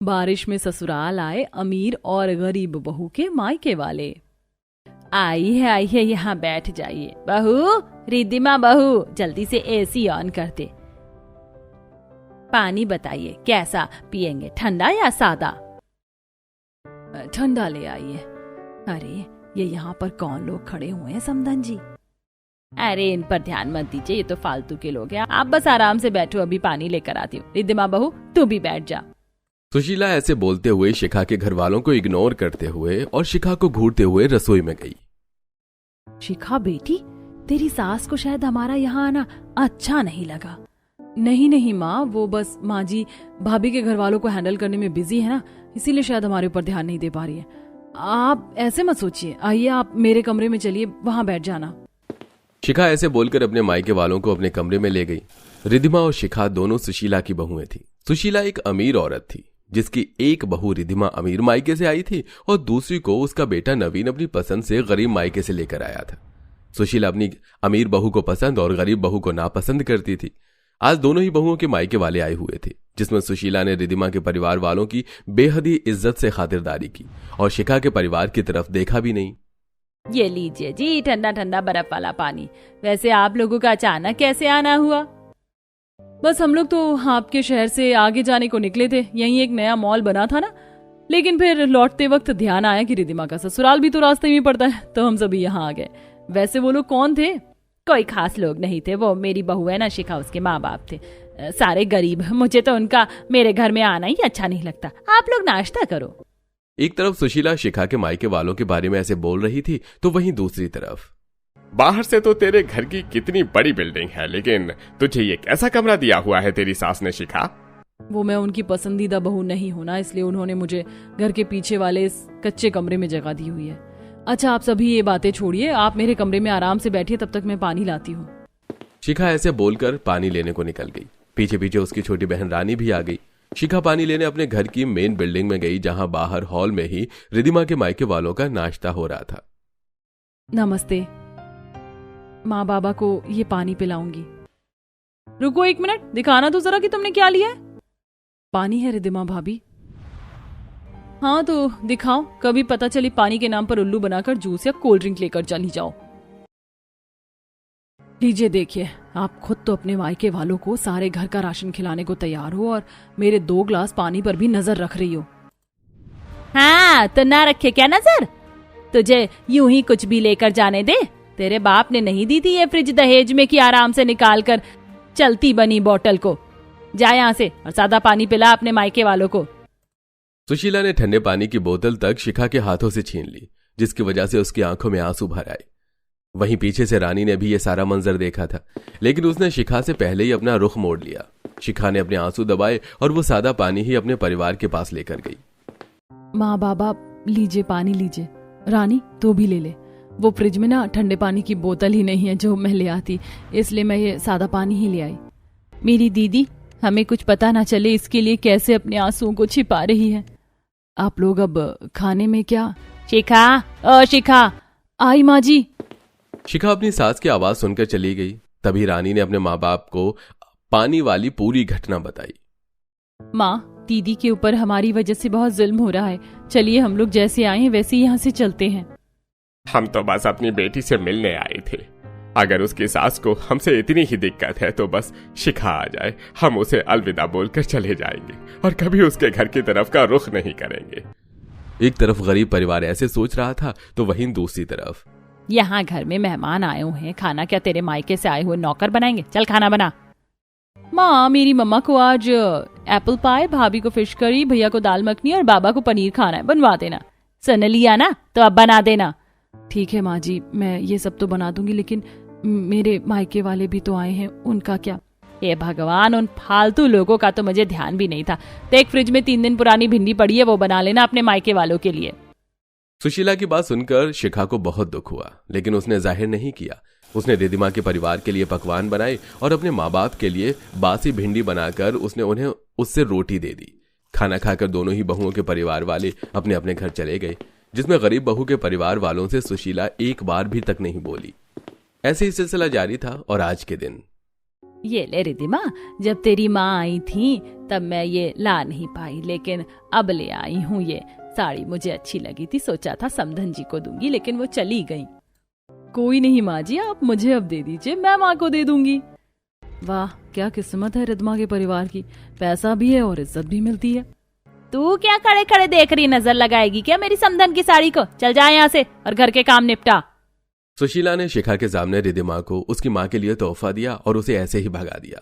बारिश में ससुराल आए अमीर और गरीब बहू के मायके वाले। आई है यहाँ बैठ जाइए। बहू, रिद्धिमा बहू, जल्दी से एसी ऑन कर दे। पानी बताइए कैसा पिएंगे, ठंडा या सादा? ठंडा ले आइए। अरे ये यहाँ पर कौन लोग खड़े हुए हैं समधन जी? अरे इन पर ध्यान मत दीजिए, ये तो फालतू के लोग हैं। आप बस आराम से बैठो, अभी पानी लेकर आती हूँ। रिद्धिमा बहू तू भी बैठ जा। सुशीला ऐसे बोलते हुए शिखा के घर वालों को इग्नोर करते हुए और शिखा को घूरते हुए रसोई में गई। शिखा बेटी, तेरी सास को शायद हमारा यहाँ आना अच्छा नहीं लगा। नहीं माँ, वो बस माँ जी भाभी के घर वालों को हैंडल करने में बिजी है ना, इसीलिए शायद हमारे ऊपर ध्यान नहीं दे पा रही है। आप ऐसे मत सोचिए। आइए आप मेरे कमरे में चलिए, वहां बैठ जाना। शिखा ऐसे बोलकर अपने मायके वालों को अपने कमरे में ले गई। रिद्धिमा और शिखा दोनों सुशीला की बहुएं थी। सुशीला एक अमीर औरत थी जिसकी एक बहू रिद्धिमा अमीर मायके से आई थी और दूसरी को उसका बेटा नवीन अपनी पसंद से गरीब मायके से लेकर आया था। सुशीला अपनी अमीर बहू को पसंद और गरीब बहू को नापसंद करती थी। आज दोनों ही बहुओं के मायके वाले आए हुए थे, जिसमें सुशीला ने रिद्धिमा के परिवार वालों की बेहद ही इज्जत से खातिरदारी की और शिखा के परिवार की तरफ देखा भी नहीं। ये लीजिए जी ठंडा ठंडा बर्फ वाला पानी। वैसे आप लोगों का अचानक कैसे आना हुआ? बस हम लोग तो आपके शहर से आगे जाने को निकले थे, यहीं एक नया मॉल बना था ना, लेकिन फिर लौटते वक्त ध्यान आया कि रिद्धिमा का ससुराल भी तो रास्ते में पड़ता है, तो हम सभी यहाँ आ गए। वैसे वो लोग कौन थे? कोई खास लोग नहीं थे, वो मेरी बहू है ना शिखा, उसके माँ बाप थे, सारे गरीब। मुझे तो उनका मेरे घर में आना ही अच्छा नहीं लगता। आप लोग नाश्ता करो। एक तरफ सुशीला शिखा के मायके वालों के बारे में ऐसे बोल रही थी तो वहीं दूसरी तरफ, बाहर से तो तेरे घर की कितनी बड़ी बिल्डिंग है, लेकिन तुझे ये कैसा कमरा दिया हुआ है तेरी सास ने शिखा? वो मैं उनकी पसंदीदा बहू नहीं हूं ना, इसलिए उन्होंने मुझे घर के पीछे वाले इस कच्चे कमरे में जगह दी हुई है। अच्छा आप सभी ये बातें छोड़िए, आप मेरे कमरे में आराम से बैठिए, तब तक मैं पानी लाती हूँ। शिखा ऐसे बोलकर पानी लेने को निकल गई। पीछे पीछे उसकी छोटी बहन रानी भी आ गई। शिखा पानी लेने अपने घर की मेन बिल्डिंग में गई, जहां बाहर हॉल में ही रिद्धिमा के मायके वालों का नाश्ता हो रहा था। नमस्ते, माँ बाबा को ये पानी पिलाऊंगी। रुको एक मिनट, दिखाना तो जरा कि तुमने क्या लिया है। पानी है रिद्धिमा भाभी। हाँ तो दिखाओ, कभी पता चली पानी के नाम पर उल्लू बनाकर जूस या कोल्ड ड्रिंक लेकर चली जाओ। लीजिए देखिए, आप खुद तो अपने मायके वालों को सारे घर का राशन खिलाने को तैयार हो और मेरे 2 ग्लास पानी पर भी नजर रख रही हो। हाँ तो ना रखे क्या नजर? तुझे यूं ही कुछ भी लेकर जाने दे। तेरे बाप ने नहीं दी थी ये फ्रिज दहेज में कि आराम से निकाल कर चलती बनी बोतल को। जा यहाँ से और सादा पानी पिला अपने मायके वालों को। सुशीला ने ठंडे पानी की बोतल तक शिखा के हाथों से छीन ली, जिसकी वजह से उसकी आंखों में आंसू भर आए। वहीं पीछे से रानी ने भी ये सारा मंजर देखा था, लेकिन उसने शिखा से पहले ही अपना रुख मोड़ लिया। शिखा ने अपने आंसू दबाए और वो सादा पानी ही अपने परिवार के पास लेकर गई। माँ बाबा लीजिए पानी लीजिए। रानी तू भी ले ले। वो फ्रिज में ना ठंडे पानी की बोतल ही नहीं है जो मैं ले आती, इसलिए मैं ये सादा पानी ही ले आई। मेरी दीदी हमें कुछ पता ना चले इसके लिए कैसे अपने आंसुओं को छिपा रही है। आप लोग अब खाने में क्या? शिखा, ओ शिखा, आई माँ जी। शिखा अपनी सास की आवाज सुनकर चली गई। तभी रानी ने अपने माँ बाप को पानी वाली पूरी घटना बताई। माँ, दीदी के ऊपर हमारी वजह से बहुत जुल्म हो रहा है। चलिए हम लोग जैसे आए हैं वैसे यहाँ से चलते हैं। हम तो बस अपनी बेटी से मिलने आए थे। अगर उसकी सास को हमसे इतनी ही दिक्कत है तो बस शिखा आ जाए, हम उसे अलविदा बोलकर चले जाएंगे और कभी उसके घर की तरफ का रुख नहीं करेंगे। एक तरफ गरीब परिवार ऐसे सोच रहा था तो वहीं दूसरी तरफ, यहाँ घर में मेहमान आए हुए हैं, खाना क्या तेरे मायके से आए हुए नौकर बनाएंगे? चल खाना बना। माँ, मेरी मम्मा को आज एप्पल पाई, भाभी को फिश करी, भैया को दाल मखनी और बाबा को पनीर खाना है, बनवा देना। सुन लिया ना, तो अब बना देना। ठीक है माँ जी, मैं ये सब तो बना दूंगी, लेकिन मेरे मायके वाले भी तो आए हैं, उनका क्या? हे भगवान, उन फालतू लोगों का तो मुझे ध्यान भी नहीं था। देख फ्रिज में 3 दिन पुरानी भिंडी पड़ी है, वो बना लेना अपने मायके वालों के लिए। सुशीला की बात सुनकर शिखा को बहुत दुख हुआ, लेकिन उसने जाहिर नहीं किया। उसने रिद्धिमा के परिवार के लिए पकवान बनाए और अपने माँ बाप के लिए बासी भिंडी बनाकर उसने उन्हें उससे रोटी दे दी। खाना खाकर दोनों ही बहुओं के परिवार वाले अपने अपने घर चले गए, जिसमें गरीब बहू के परिवार वालों से सुशीला एक बार भी तक नहीं बोली। ऐसे ही सिलसिला जारी था और आज के दिन ये ले रिद्धिमा, जब तेरी माँ आई थी तब मैं ये ला नहीं पाई, लेकिन अब ले आई हूँ। ये साड़ी मुझे अच्छी लगी थी, सोचा था समधन जी को दूंगी, लेकिन वो चली गई। कोई नहीं माँ जी, आप मुझे अब दे दीजिए, मैं माँ को दे दूंगी। वाह, क्या किस्मत है रिद्धिमा के परिवार की, पैसा भी है और इज्जत भी मिलती है। तू क्या खड़े खड़े देख रही, नजर लगाएगी क्या मेरी समधन की साड़ी को? चल जा यहाँ से और घर के काम निपटा। सुशीला ने शिखा के सामने रिद्धिमा को उसकी माँ के लिए तोहफा दिया और उसे ऐसे ही भगा दिया।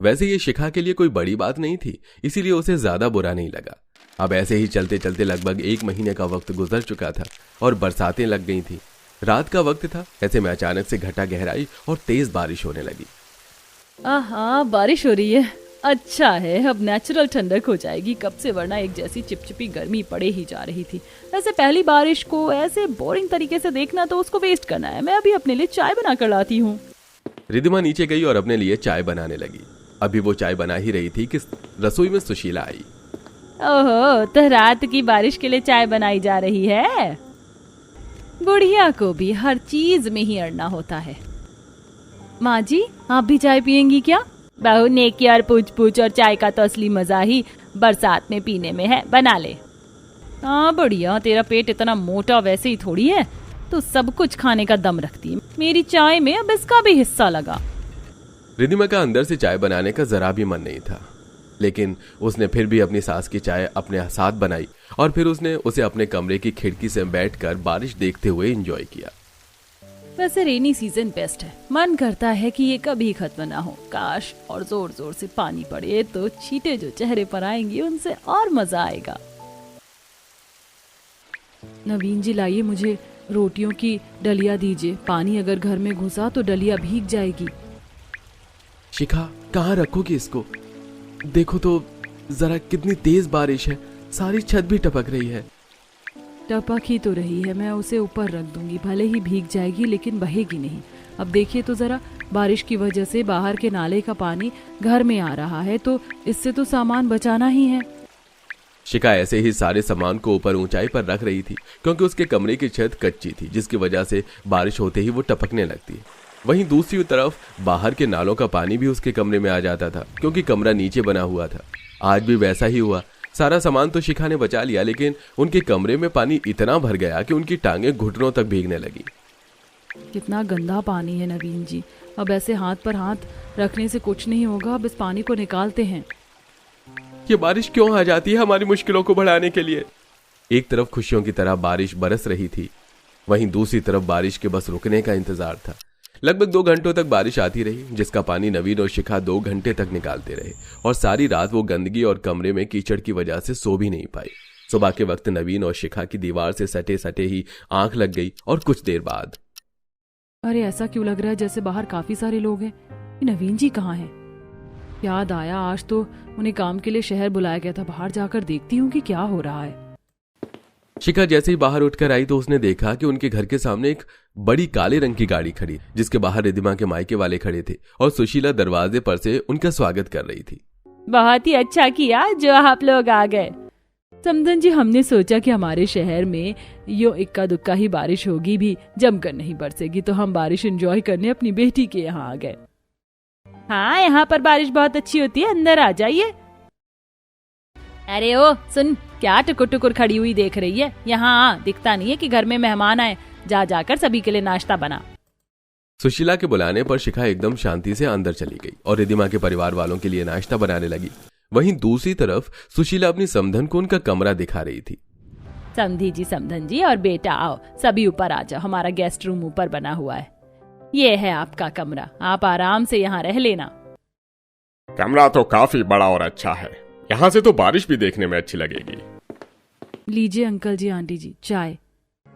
वैसे ये शिखा के लिए कोई बड़ी बात नहीं थी, इसीलिए उसे ज्यादा बुरा नहीं लगा। अब ऐसे ही चलते चलते लगभग 1 महीने का वक्त गुजर चुका था और बरसातें लग गई थी। रात का वक्त था, ऐसे में अचानक से घटा गहराई और तेज बारिश होने लगी। आहा, बारिश हो रही है, अच्छा है, अब नेचुरल ठंडक हो जाएगी कब से, वरना एक जैसी चिपचिपी गर्मी पड़े ही जा रही थी। वैसे पहली बारिश को ऐसे बोरिंग तरीके से देखना तो उसको वेस्ट करना है। मैं अभी अपने लिए चाय बना कर लाती हूँ। रिद्धिमा नीचे गई और अपने लिए चाय बनाने लगी। अभी वो चाय बना ही रही थी कि रसोई में सुशीला आई। ओहो, तो रात की बारिश के लिए चाय बनाई जा रही है। बुढ़िया को भी हर चीज में ही अड़ना होता है। माँ जी, आप भी चाय पियेंगी क्या? बहू नेकी और पूछ पूछ, और चाय का तो असली मजा ही बरसात में पीने में है, बना ले। हाँ बढ़िया, तेरा पेट इतना मोटा वैसे ही थोड़ी है, तो सब कुछ खाने का दम रखती है। मेरी चाय में अब इसका भी हिस्सा लगा। रिद्धिमा का अंदर से चाय बनाने का जरा भी मन नहीं था, लेकिन उसने फिर भी अपनी सास की चाय अपने साथ बनाई और फिर उसने उसे अपने कमरे की खिड़की से बैठकर बारिश देखते हुए एंजॉय किया। वैसे रेनी सीजन बेस्ट है, मन करता है कि ये कभी खत्म ना हो। काश और जोर जोर से पानी पड़े तो छींटे जो चेहरे पर आएंगी उनसे और मजा आएगा। नवीन जी, लाइए मुझे रोटियों की डलिया दीजिए, पानी अगर घर में घुसा तो डलिया भीग जाएगी। शिखा, कहाँ रखोगी इसको? देखो तो जरा कितनी तेज बारिश है, सारी छत भी टपक रही है। टपक ही तो रही है, मैं उसे ऊपर रख दूंगी, भले ही भीग जाएगी लेकिन बहेगी नहीं। अब देखिए तो जरा, बारिश की वजह से बाहर के नाले का पानी घर में आ रहा है, तो इससे तो सामान बचाना ही है। शिखा ऐसे ही सारे सामान को ऊपर ऊंचाई पर रख रही थी, क्योंकि उसके कमरे की छत कच्ची थी, जिसकी वजह से बारिश होते ही वो टपकने लगती है। वहीं दूसरी तरफ बाहर के नालों का पानी भी उसके कमरे में आ जाता था, क्योंकि कमरा नीचे बना हुआ था। आज भी वैसा ही हुआ। सारा सामान तो शिखा ने बचा लिया, लेकिन उनके कमरे में पानी इतना भर गया कि उनकी टांगें घुटनों तक भीगने लगी। कितना गंदा पानी है नवीन जी, अब ऐसे हाथ पर हाथ रखने से कुछ नहीं होगा, अब इस पानी को निकालते हैं। ये बारिश क्यों आ जाती है हमारी मुश्किलों को बढ़ाने के लिए? एक तरफ खुशियों की तरह बारिश बरस रही थी, वहीं दूसरी तरफ बारिश के बस रुकने का इंतजार था। लगभग 2 घंटों तक बारिश आती रही, जिसका पानी नवीन और शिखा 2 घंटे तक निकालते रहे और सारी रात वो गंदगी और कमरे में कीचड़ की वजह से सो भी नहीं पाई। सुबह के वक्त नवीन और शिखा की दीवार से सटे सटे ही आंख लग गई और कुछ देर बाद, अरे ऐसा क्यों लग रहा है जैसे बाहर काफी सारे लोग हैं? नवीन जी कहाँ हैं? याद आया, आज तो उन्हें काम के लिए शहर बुलाया गया था, बाहर जाकर देखती हूँ कि क्या हो रहा है। शिखा जैसे ही बाहर उठकर आई तो उसने देखा कि उनके घर के सामने एक बड़ी काले रंग की गाड़ी खड़ी, जिसके बाहर रिद्धिमा के मायके वाले खड़े थे और सुशीला दरवाजे पर से उनका स्वागत कर रही थी। बहुत ही अच्छा किया जो आप लोग आ गए। समधन जी, हमने सोचा कि हमारे शहर में यो इक्का दुक्का ही बारिश होगी, भी जमकर नहीं बरसेगी, तो हम बारिश एंजॉय करने अपनी बेटी के यहाँ आ गए। हाँ, यहाँ पर बारिश बहुत अच्छी होती है, अंदर आ जाइए। अरे ओ सुन, क्या टुकुर टुकुर खड़ी हुई देख रही है? यहाँ दिखता नहीं है कि घर में मेहमान आए, जा जाकर सभी के लिए नाश्ता बना। सुशीला के बुलाने पर शिखा एकदम शांति से अंदर चली गई और रिद्धिमा के परिवार वालों के लिए नाश्ता बनाने लगी। वहीं दूसरी तरफ सुशीला अपनी समधन को उनका कमरा दिखा रही थी। समधन जी और बेटा आओ, सभी ऊपर आ जाओ, हमारा गेस्ट रूम ऊपर बना हुआ है। ये है आपका कमरा, आप आराम से यहाँ रह लेना। कमरा तो काफी बड़ा और अच्छा है, यहाँ से तो बारिश भी देखने में अच्छी लगेगी। लीजिए अंकल जी, आंटी जी, चाय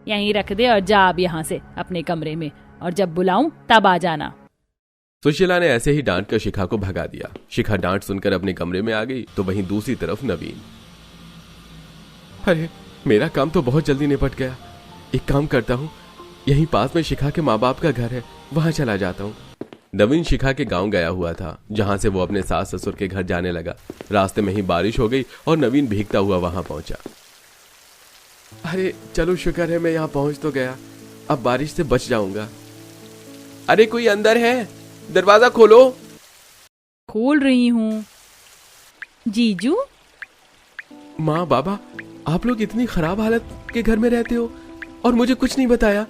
यहीं रख दे और जा अब यहाँ से अपने कमरे में, और जब बुलाऊं तब आ जाना। सुशीला ने ऐसे ही डांट कर शिखा को भगा दिया। शिखा डांट सुनकर अपने कमरे में आ गई, तो वहीं दूसरी तरफ नवीन, अरे मेरा काम तो बहुत जल्दी निपट गया। एक काम करता हूँ, यहीं पास में शिखा के माँ बाप का घर है, वहां चला जाता हूँ। नवीन शिखा के गांव गया हुआ था, जहां से वो अपने सास ससुर के घर जाने लगा। रास्ते में ही बारिश हो गई और नवीन भीगता हुआ वहां पहुंचा। अरे चलो, शुक्र है मैं यहाँ पहुंच तो गया, अब बारिश से बच जाऊंगा। अरे कोई अंदर है, दरवाजा खोलो। खोल रही हूँ। जीजू। माँ बाबा, आप लोग इतनी खराब हालत के घर में रहते हो और मुझे कुछ नहीं बताया।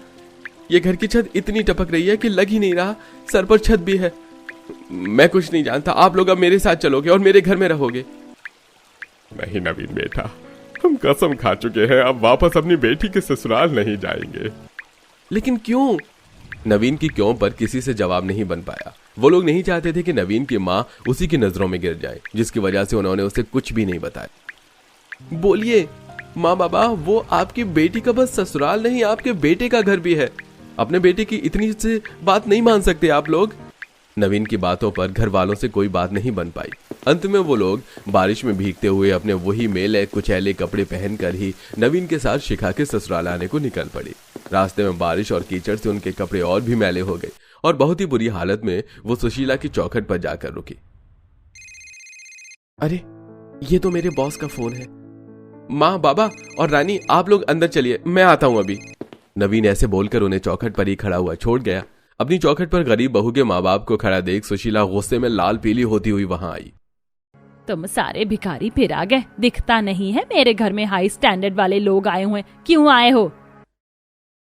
ये घर की छत इतनी टपक रही है कि लग ही नहीं रहा सर पर छत भी है। मैं कुछ नहीं जानता, आप लोग अब मेरे साथ चलोगे और मेरे घर में रहोगे। नहीं नवीन बेटा, हम कसम खा चुके हैं, अब वापस अपनी बेटी के ससुराल नहीं जाएंगे। लेकिन क्यों? नवीन की क्यों पर किसी से जवाब नहीं बन पाया। वो लोग नहीं चाहते थे कि नवीन की माँ उसी की नजरों में गिर जाए, जिसकी वजह से उन्होंने उसे कुछ भी नहीं बताया। बोलिए माँ बाबा, वो आपकी बेटी का बस ससुराल नहीं, आपके बेटे का घर भी है। अपने बेटे की इतनी से बात नहीं मान सकते आप लोग? नवीन की बातों पर घर वालों से कोई बात नहीं बन पाई। अंत में वो लोग बारिश में भीगते हुए अपने वही मेले कुचैले कपड़े पहनकर ही नवीन के साथ शिखा के ससुराल आने को निकल पड़ी। रास्ते में बारिश और कीचड़ से उनके कपड़े और भी मैले हो गए और बहुत ही बुरी हालत में वो सुशीला की चौखट पर जाकर रुकी। अरे, ये तो मेरे बॉस का फोन है। माँ बाबा और रानी, आप लोग अंदर चलिए, मैं आता हूं अभी। नवीन ऐसे बोलकर उन्हें चौखट पर ही खड़ा हुआ छोड़ गया। अपनी चौखट पर गरीब बहू के माँ बाप को खड़ा देख सुशीला गुस्से में लाल पीली होती हुई वहां आई। तुम सारे भिखारी फिर आ गए। दिखता नहीं है मेरे घर में हाई स्टैंडर्ड वाले लोग आए हुए। क्यों आए हो?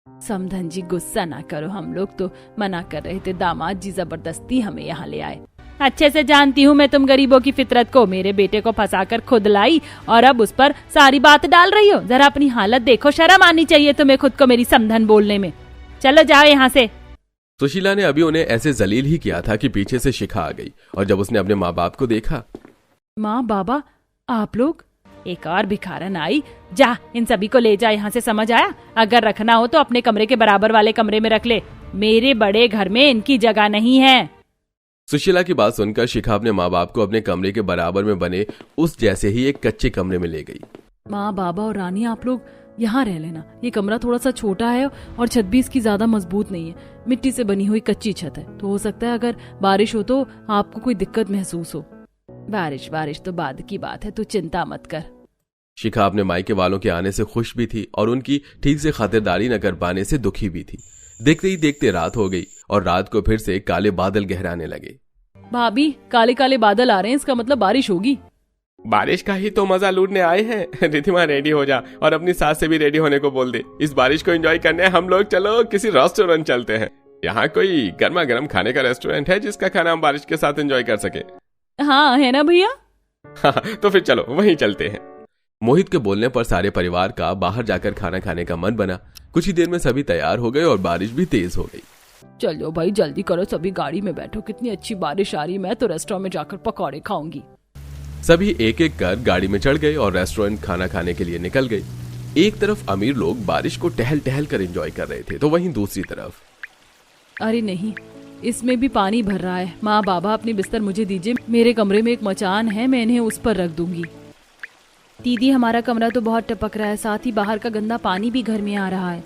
समधन जी गुस्सा ना करो, हम लोग तो मना कर रहे थे, दामाद जी जबरदस्ती हमें यहाँ ले आए। अच्छे से जानती हूँ मैं तुम गरीबों की फितरत को। मेरे बेटे को फंसाकर खुद लाई और अब उस पर सारी बात डाल रही हो। जरा अपनी हालत देखो, शर्म आनी चाहिए तुम्हें खुद को मेरी समधन बोलने में। चलो जाओ यहाँ से। सुशीला ने अभी उन्हें ऐसे जलील ही किया था कि पीछे से शिखा आ गई और जब उसने अपने माँ बाप को देखा। माँ बाबा, आप लोग? एक और भिखारन आई। जा, इन सभी को ले जा यहाँ से, समझ आया? अगर रखना हो तो अपने कमरे के बराबर वाले कमरे में रख ले। मेरे बड़े घर में इनकी जगह नहीं है। सुशीला की बात सुनकर शिखा अपने माँ बाप को अपने कमरे के बराबर में बने उस जैसे ही एक कच्चे कमरे में ले गई। माँ बाबा और रानी, आप लोग यहाँ रह लेना। ये कमरा थोड़ा सा छोटा है और छत भी इसकी ज्यादा मजबूत नहीं है। मिट्टी से बनी हुई कच्ची छत है, तो हो सकता है अगर बारिश हो तो आपको कोई दिक्कत महसूस हो। बारिश तो बाद की बात है, तू चिंता मत कर। शिखा अपने मायके वालों के आने से खुश भी थी और उनकी ठीक से खातिरदारी न कर पाने से दुखी भी थी। देखते ही देखते रात हो गई और रात को फिर से काले बादल गहराने लगे। भाभी, काले काले बादल आ रहे हैं, इसका मतलब बारिश होगी। बारिश का ही तो मजा लूटने आए हैं। रिधिमा रेडी हो जा और अपनी सास से भी रेडी होने को बोल दे। इस बारिश को एंजॉय करने हम लोग चलो किसी रेस्टोरेंट चलते हैं। यहाँ कोई गर्मा गर्म खाने का रेस्टोरेंट है जिसका खाना हम बारिश के साथ एंजॉय कर सके? हाँ है ना भैया? हाँ, तो फिर चलो वहीं चलते हैं। मोहित के बोलने पर सारे परिवार का बाहर जाकर खाना खाने का मन बना। कुछ ही देर में सभी तैयार हो गए और बारिश भी तेज हो गई। चलो भाई जल्दी करो, सभी गाड़ी में बैठो, कितनी अच्छी बारिश आ रही है। मैं तो रेस्टोरेंट में जाकर पकौड़े खाऊंगी। सभी एक एक कर गाड़ी में चढ़ गए और रेस्टोरेंट खाना खाने के लिए निकल गए। एक तरफ अमीर लोग बारिश को टहल टहल कर एंजॉय कर रहे थे, तो वहीं दूसरी तरफ अरे नहीं, इसमें भी पानी भर रहा है। माँ बाबा, अपनी बिस्तर मुझे दीजिए। मेरे कमरे में एक मचान है, मैं इन्हें उस पर रख दूंगी। दीदी, हमारा कमरा तो बहुत टपक रहा है, साथ ही बाहर का गंदा पानी भी घर में आ रहा है।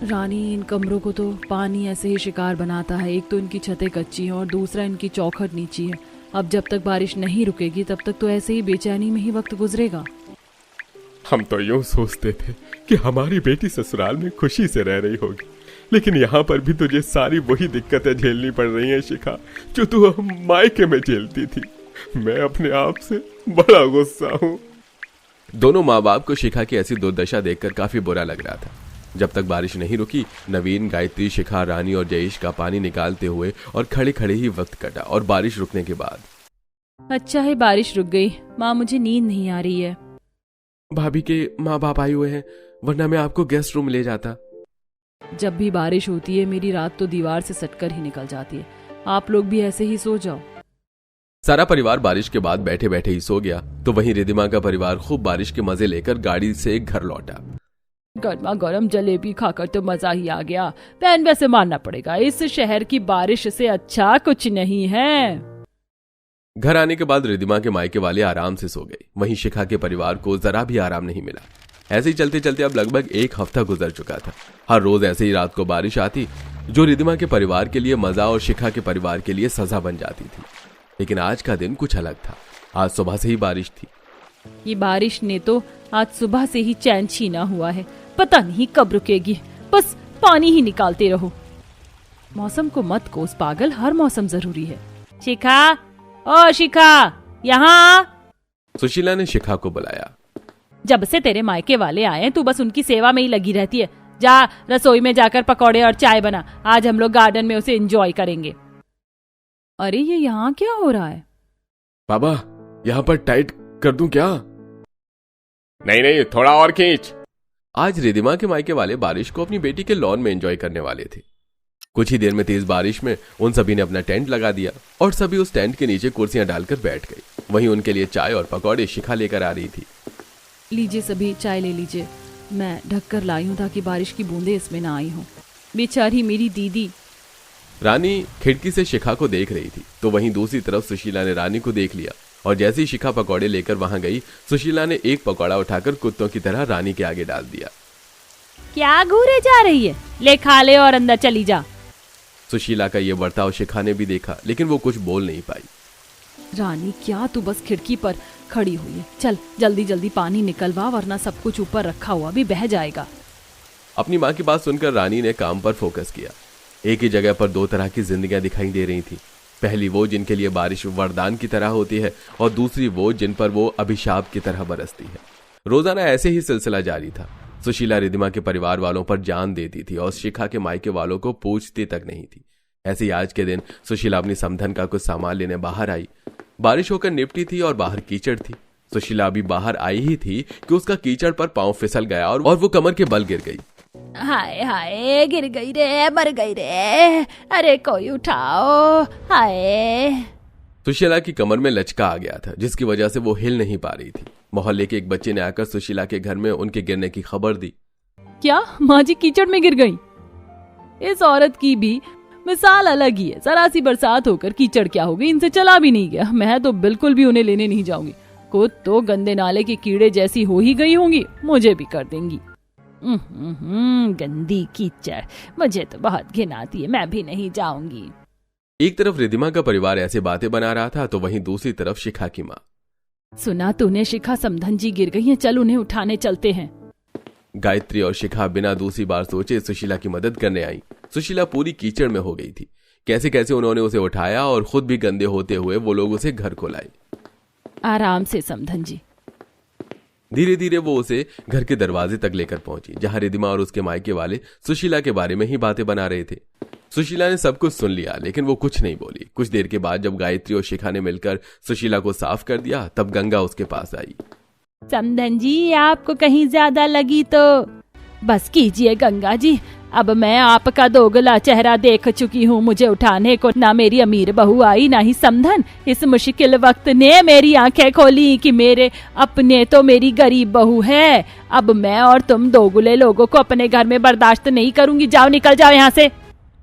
रानी, इन कमरों को तो पानी ऐसे ही शिकार बनाता है। एक तो इनकी छतें कच्ची हैं और दूसरा इनकी चौखट नीची है। अब जब तक बारिश नहीं रुकेगी तब तक तो ऐसे ही बेचैनी में ही वक्त गुजरेगा। हम तो यूं सोचते थे कि हमारी बेटी ससुराल में खुशी से रह रही होगी, लेकिन यहाँ पर भी तुझे सारी वही दिक्कतें झेलनी पड़ रही हैं शिखा, जो तू मायके में झेलती थी। मैं अपने आप से बड़ा गुस्सा हूँ। दोनों माँ बाप को शिखा की ऐसी दुर्दशा देखकर काफी बुरा लग रहा था। जब तक बारिश नहीं रुकी, नवीन, गायत्री, शिखा, रानी और जयेश का पानी निकालते हुए और खड़े खड़े ही वक्त कटा। और बारिश रुकने के बाद अच्छा है बारिश रुक गई। माँ, मुझे नींद नहीं आ रही है। भाभी के माँ बाप आए हुए हैं, वरना मैं आपको गेस्ट रूम ले जाता। जब भी बारिश होती है मेरी रात तो दीवार से सटकर ही निकल जाती है। आप लोग भी ऐसे ही सो जाओ। सारा परिवार बारिश के बाद बैठे बैठे ही सो गया। तो वहीं रिधिमा का परिवार खूब बारिश के मजे लेकर गाड़ी से घर लौटा। गर्मा गर्म जलेबी खाकर तो मजा ही आ गया। पैन वैसे मानना पड़ेगा, इस शहर की बारिश से अच्छा कुछ नहीं है। घर आने के बाद रिधिमा के मायके वाले आराम से सो गए। वहीं शिखा के परिवार को जरा भी आराम नहीं मिला। ऐसे ही चलते चलते अब लगभग एक हफ्ता गुजर चुका था। हर रोज ऐसे ही रात को बारिश आती, जो रिधिमा के परिवार के लिए मजा और शिखा के परिवार के लिए सजा बन जाती थी। लेकिन आज का दिन कुछ अलग था। आज सुबह से ही बारिश थी। ये बारिश ने तो आज सुबह से ही चैन छीना हुआ है, पता नहीं कब रुकेगी। बस पानी ही निकालते रहो। मौसम को मत कोस पागल, हर मौसम जरूरी है। शिखा, ओ शिखा, यहाँ। सुशीला ने शिखा को बुलाया। जब से तेरे मायके वाले आए तू बस उनकी सेवा में ही लगी रहती है। जा रसोई में जाकर पकौड़े और चाय बना, आज हम लोग गार्डन में उसे एंजॉय करेंगे। अरे ये यहाँ क्या हो रहा है? बाबा, यहाँ पर टाइट कर दूं क्या? नहीं, थोड़ा और खींच। आज रिधिमा के मायके वाले बारिश को अपनी बेटी के लॉन में एंजॉय करने वाले थे। कुछ ही देर में तेज बारिश में उन सभी ने अपना टेंट लगा दिया और सभी उस टेंट के नीचे कुर्सियां डालकर बैठ गई। वहीं उनके लिए चाय और पकौड़े शिखा लेकर आ रही थी। लीजिए सभी, चाय ले लीजिए। मैं ढककर लाई हूँ ताकि बारिश की बूंदें इसमें ना आई हों। बेचारी मेरी दीदी। रानी खिड़की से शिखा को देख रही थी तो वहीं दूसरी तरफ सुशीला ने रानी को देख लिया और जैसे ही शिखा पकौड़े लेकर वहां गई, सुशीला ने एक पकौड़ा उठाकर कुत्तों की तरह रानी के आगे डाल दिया। क्या घूरे जा रही है? ले खा ले और अंदर चली जा। सुशीला का ये बर्ताव शिखा ने भी देखा लेकिन वो कुछ बोल नहीं पाई। रानी क्या तू बस खिड़की पर खड़ी हुई है? चल जल्दी जल्दी पानी निकलवा वरना सब कुछ ऊपर रखा हुआ भी बह जाएगा। अपनी माँ की बात सुनकर रानी ने काम पर फोकस किया। एक ही जगह पर दो तरह की जिंदगियां दिखाई दे रही थी। पहली वो जिनके लिए बारिश वरदान की तरह होती है और दूसरी वो जिन पर वो अभिशाप की तरह बरसती है। रोजाना ऐसे ही सिलसिला जारी था। सुशीला रिधिमा के परिवार वालों पर जान देती थी और शिखा के मायके वालों को पूछती तक नहीं थी। ऐसे ही आज के दिन सुशीला अपनी समधन का कुछ सामान लेने बाहर आई। बारिश होकर निपटी थी और बाहर कीचड़ थी। सुशीला अभी बाहर आई ही थी कि उसका कीचड़ पर पांव फिसल गया और वो कमर के बल गिर गई। हाय हाय, गिर गई रे, मर गई रे, अरे कोई उठाओ, हाय। सुशीला की कमर में लचका आ गया था जिसकी वजह से वो हिल नहीं पा रही थी। मोहल्ले के एक बच्चे ने आकर सुशीला के घर में उनके गिरने की खबर दी। क्या माँ जी कीचड़ में गिर गई? इस औरत की भी मिसाल अलग ही है। जरा सी बरसात होकर कीचड़ क्या हो गई, इनसे चला भी नहीं गया। मैं तो बिल्कुल भी उन्हें लेने नहीं जाऊंगी। खुद तो गंदे नाले के कीड़े जैसी हो ही गई होंगी, मुझे भी कर देंगी। गंदी कीचड़, मुझे तो बहुत घिन आती है, मैं भी नहीं जाऊंगी। एक तरफ रिधिमा का परिवार ऐसे बातें बना रहा था तो वहीं दूसरी तरफ शिखा की माँ। सुना तूने शिखा, समधन जी गिर गई हैं, चल उन्हें उठाने चलते हैं। गायत्री और शिखा बिना दूसरी बार सोचे सुशीला की मदद करने आई। सुशीला पूरी कीचड़ में हो गई थी। कैसे कैसे उन्होंने उसे उठाया और खुद भी गंदे होते हुए वो लोग उसे घर को लाए। आराम से समधन जी। धीरे धीरे वो उसे घर के दरवाजे तक लेकर पहुंची जहां रिधिमा और उसके मायके वाले सुशीला के बारे में ही बातें बना रहे थे। सुशीला ने सब कुछ सुन लिया लेकिन वो कुछ नहीं बोली। कुछ देर के बाद जब गायत्री और शिखा ने मिलकर सुशीला को साफ कर दिया तब गंगा उसके पास आई। समधन जी, आपको कहीं ज्यादा लगी तो बस कीजिए गंगा जी। अब मैं आपका दोगला चेहरा देख चुकी हूँ। मुझे उठाने को ना मेरी अमीर बहू आई ना ही समधन। इस मुश्किल वक्त ने मेरी आंखें खोली कि मेरे अपने तो मेरी गरीब बहू है। अब मैं और तुम दोगले लोगों को अपने घर में बर्दाश्त नहीं करूंगी। जाओ, निकल जाओ यहाँ से।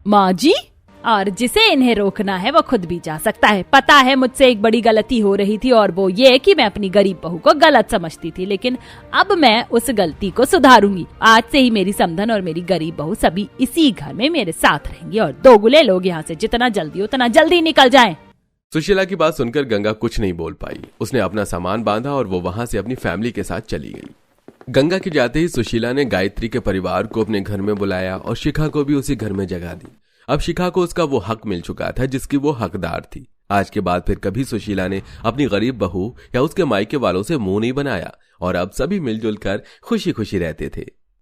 माँ जी, और जिसे इन्हें रोकना है वो खुद भी जा सकता है। पता है मुझसे एक बड़ी गलती हो रही थी और वो ये कि मैं अपनी गरीब बहू को गलत समझती थी, लेकिन अब मैं उस गलती को सुधारूंगी। आज से ही मेरी समधन और मेरी गरीब बहू सभी इसी घर में मेरे साथ रहेंगी और दोगुले लोग यहाँ से जितना जल्दी उतना जल्दी निकल जाएं। सुशीला की बात सुनकर गंगा कुछ नहीं बोल पाई। उसने अपना सामान बांधा और वो वहां से अपनी फैमिली के साथ चली गई। गंगा के जाते ही सुशीला ने गायत्री के परिवार को अपने घर में बुलाया और शिखा को भी उसी घर में जगह दी। अब शिखा को उसका वो हक मिल चुका था जिसकी वो हकदार थी। आज के बाद फिर कभी सुशीला ने अपनी गरीब बहू या उसके मायके वालों से मुंह नहीं बनाया और अब सभी मिलजुल कर खुशी खुशी रहते थे।